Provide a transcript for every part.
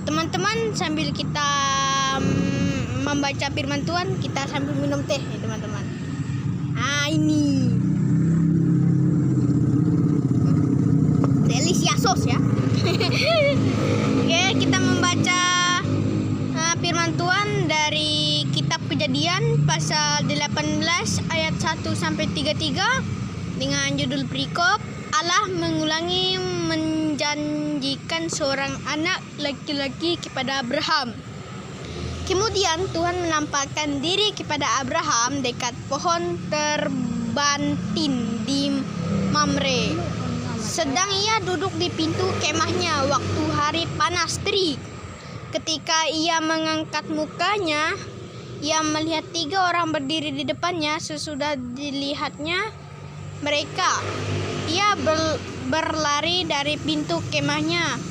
teman-teman, sambil kita membaca firman Tuhan, kita sambil minum teh ya teman-teman. Nah ini delicious ya. Oke, kita membaca firman Tuhan dari kitab Kejadian pasal 18 ayat 1 sampai 33 dengan judul perikop Allah mengulangi menjanjikan seorang anak laki-laki kepada Abraham. Kemudian Tuhan menampakkan diri kepada Abraham dekat pohon terbantin di Mamre. Sedang ia duduk di pintu kemahnya waktu hari panas terik. Ketika ia mengangkat mukanya, ia melihat 3 orang berdiri di depannya. Sesudah dilihatnya mereka, ia berlari dari pintu kemahnya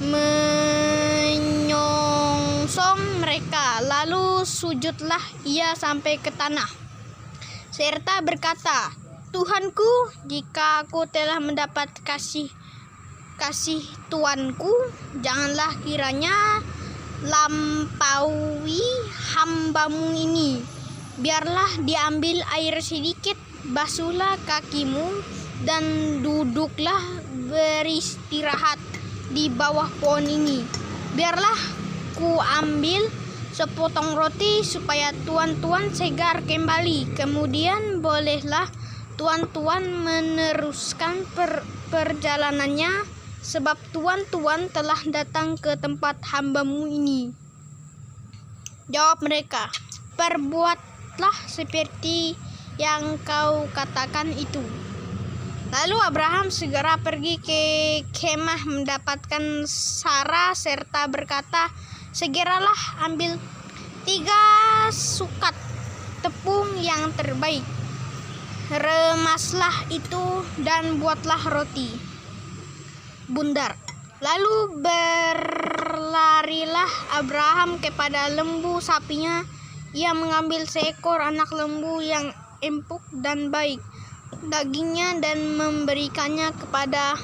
menyongsong mereka. Lalu sujudlah ia sampai ke tanah serta berkata, Tuhanku, jika aku telah mendapat kasih Tuanku, janganlah kiranya lampaui hambamu ini. Biarlah diambil air sedikit, basuhlah kakimu, dan duduklah beristirahat di bawah pohon ini. Biarlah ku ambil sepotong roti supaya tuan-tuan segar kembali. Kemudian bolehlah tuan-tuan meneruskan perjalanannya, sebab tuan-tuan telah datang ke tempat hambamu ini. Jawab mereka, perbuatlah seperti yang kau katakan itu. Lalu Abraham segera pergi ke kemah mendapatkan Sarah serta berkata, segeralah ambil 3 sukat tepung yang terbaik, remaslah itu dan buatlah roti bundar. Lalu berlarilah Abraham kepada lembu sapinya. Ia mengambil seekor anak lembu yang empuk dan baik dagingnya dan memberikannya kepada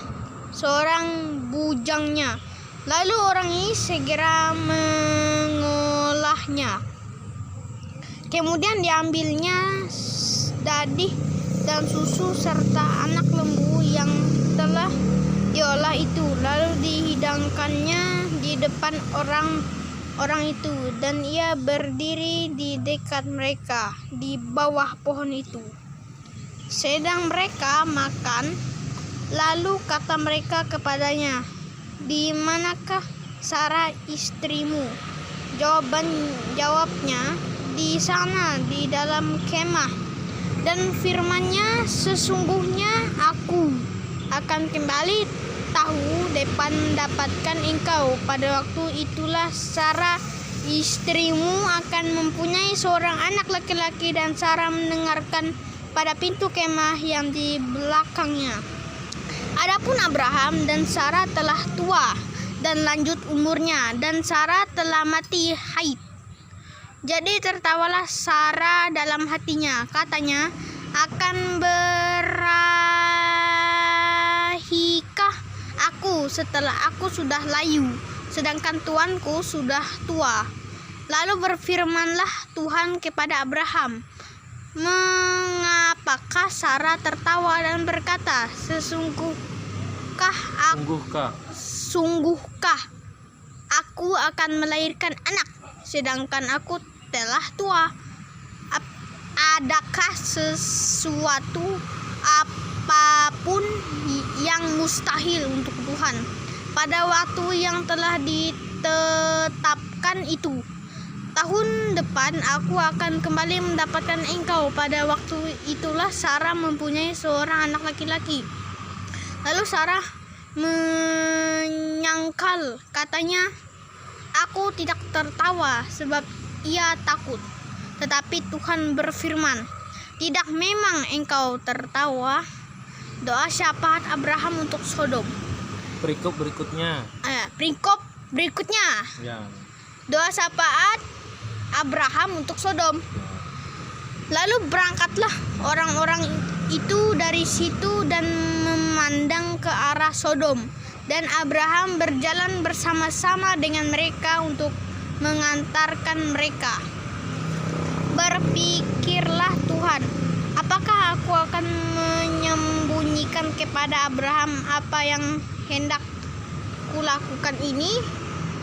seorang bujangnya. Lalu orang ini segera mengolahnya. Kemudian diambilnya dadih dan susu serta anak lembu yang telah diolah itu, lalu dihidangkannya di depan orang itu, dan ia berdiri di dekat mereka di bawah pohon itu. Sedang mereka makan, lalu kata mereka kepadanya, di manakah Sarah istrimu? Jawabnya, di sana di dalam kemah. Dan firman-Nya, sesungguhnya aku akan kembali tahun depan mendapatkan engkau. Pada waktu itulah Sarah istrimu akan mempunyai seorang anak laki-laki, dan Sarah mendengarkan pada pintu kemah yang di belakangnya. Adapun Abraham dan Sarah telah tua dan lanjut umurnya, dan Sarah telah mati haid. Jadi tertawalah Sarah dalam hatinya, katanya, akan berahikah aku setelah aku sudah layu, sedangkan tuanku sudah tua? Lalu berfirmanlah Tuhan kepada Abraham, mengapakah Sarah tertawa dan berkata, sungguhkah aku akan melahirkan anak, sedangkan aku telah tua? Adakah sesuatu apapun yang mustahil untuk Tuhan? Pada waktu yang telah ditetapkan itu, tahun depan aku akan kembali mendapatkan engkau. Pada waktu itulah Sarah mempunyai seorang anak laki-laki. Lalu Sarah menyangkal, katanya, aku tidak tertawa sebab ia takut. Tetapi Tuhan berfirman, tidak, memang engkau tertawa. Doa syafaat Abraham untuk Sodom. Perikop berikutnya. Ya. Doa syafaat Abraham untuk Sodom. Lalu berangkatlah orang-orang itu dari situ dan memandang ke arah Sodom. Dan Abraham berjalan bersama-sama dengan mereka untuk mengantarkan mereka. Berpikirlah Tuhan, apakah aku akan menyembunyikan kepada Abraham apa yang hendak kulakukan ini?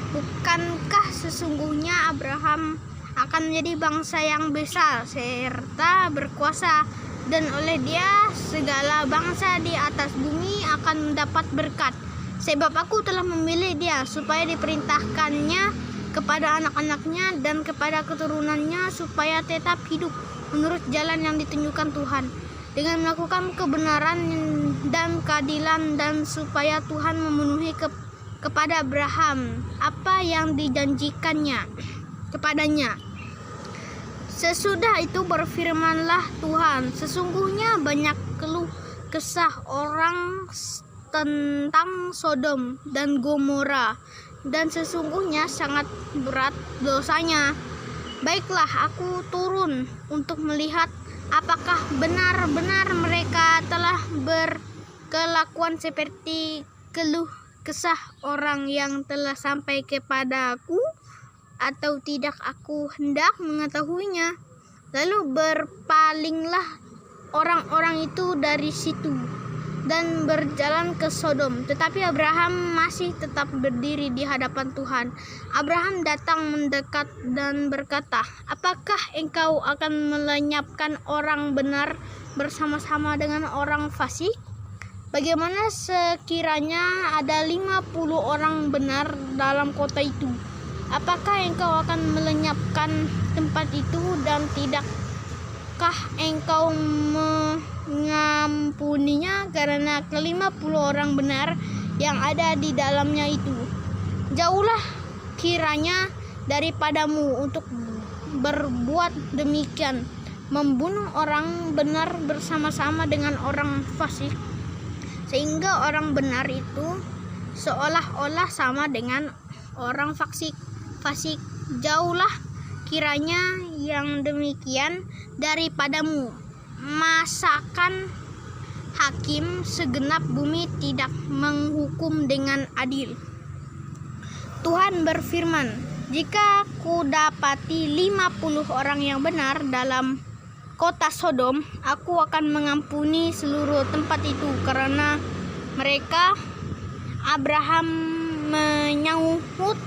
Bukankah sesungguhnya Abraham akan menjadi bangsa yang besar serta berkuasa, dan oleh dia segala bangsa di atas bumi akan mendapat berkat. Sebab aku telah memilih dia supaya diperintahkannya kepada anak-anaknya dan kepada keturunannya supaya tetap hidup menurut jalan yang ditunjukkan Tuhan, dengan melakukan kebenaran dan keadilan, dan supaya Tuhan memenuhi kepada Abraham apa yang dijanjikannya kepadanya. Sesudah itu berfirmanlah Tuhan, sesungguhnya banyak keluh kesah orang tentang Sodom dan Gomora, dan sesungguhnya sangat berat dosanya. Baiklah, aku turun untuk melihat apakah benar-benar mereka telah berkelakuan seperti keluh kesah orang yang telah sampai kepadaku, atau tidak. Aku hendak mengetahuinya. Lalu berpalinglah orang-orang itu dari situ dan berjalan ke Sodom. Tetapi Abraham masih tetap berdiri di hadapan Tuhan. Abraham datang mendekat dan berkata, apakah engkau akan melenyapkan orang benar bersama-sama dengan orang fasik? Bagaimana sekiranya ada 50 orang benar dalam kota itu? Apakah engkau akan melenyapkan tempat itu, dan tidakkah engkau mengampuninya karena ke-50 orang benar yang ada di dalamnya itu? Jauhlah kiranya daripadamu untuk berbuat demikian, membunuh orang benar bersama-sama dengan orang fasik, sehingga orang benar itu seolah-olah sama dengan orang fasik. Jauhlah kiranya yang demikian daripadamu. Masakan hakim segenap bumi tidak menghukum dengan adil? Tuhan berfirman, jika kudapati 50 orang yang benar dalam kota Sodom, aku akan mengampuni seluruh tempat itu karena mereka. Abraham menyahut,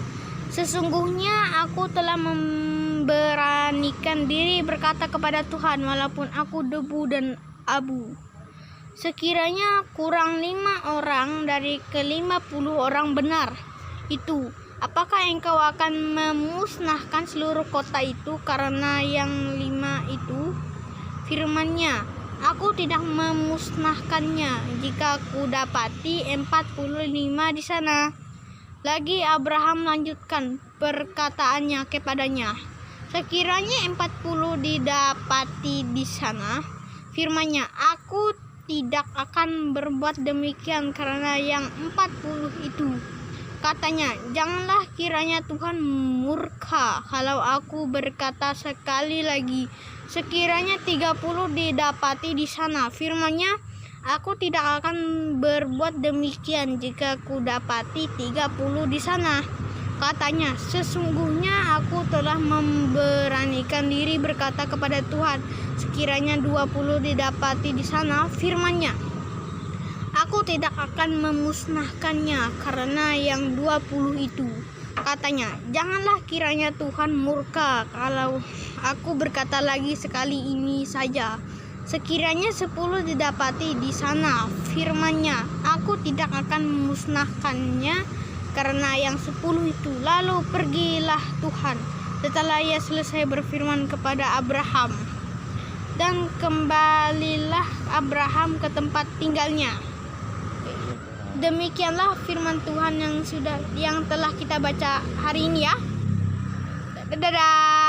sesungguhnya aku telah memberanikan diri berkata kepada Tuhan, walaupun aku debu dan abu. Sekiranya kurang 5 orang dari ke-50 orang benar itu, apakah engkau akan memusnahkan seluruh kota itu karena yang 5 itu? Firman-Nya, aku tidak memusnahkannya jika aku dapati 45 di sana. Lagi Abraham lanjutkan perkataannya kepadanya, sekiranya 40 didapati di sana. Firman-Nya, aku tidak akan berbuat demikian karena yang 40 itu. Katanya, janganlah kiranya Tuhan murka kalau aku berkata sekali lagi, sekiranya 30 didapati di sana. Firman-Nya, aku tidak akan berbuat demikian jika aku dapati 30 di sana. Katanya, sesungguhnya aku telah memberanikan diri berkata kepada Tuhan, sekiranya 20 didapati di sana. Firman-Nya, aku tidak akan memusnahkannya karena yang 20 itu. Katanya, janganlah kiranya Tuhan murka kalau aku berkata lagi sekali ini saja, sekiranya 10 didapati di sana. Firman-Nya, aku tidak akan memusnahkannya karena yang 10 itu. Lalu pergilah Tuhan setelah ia selesai berfirman kepada Abraham, dan kembalilah Abraham ke tempat tinggalnya. Demikianlah firman Tuhan yang telah kita baca hari ini ya. Dadah.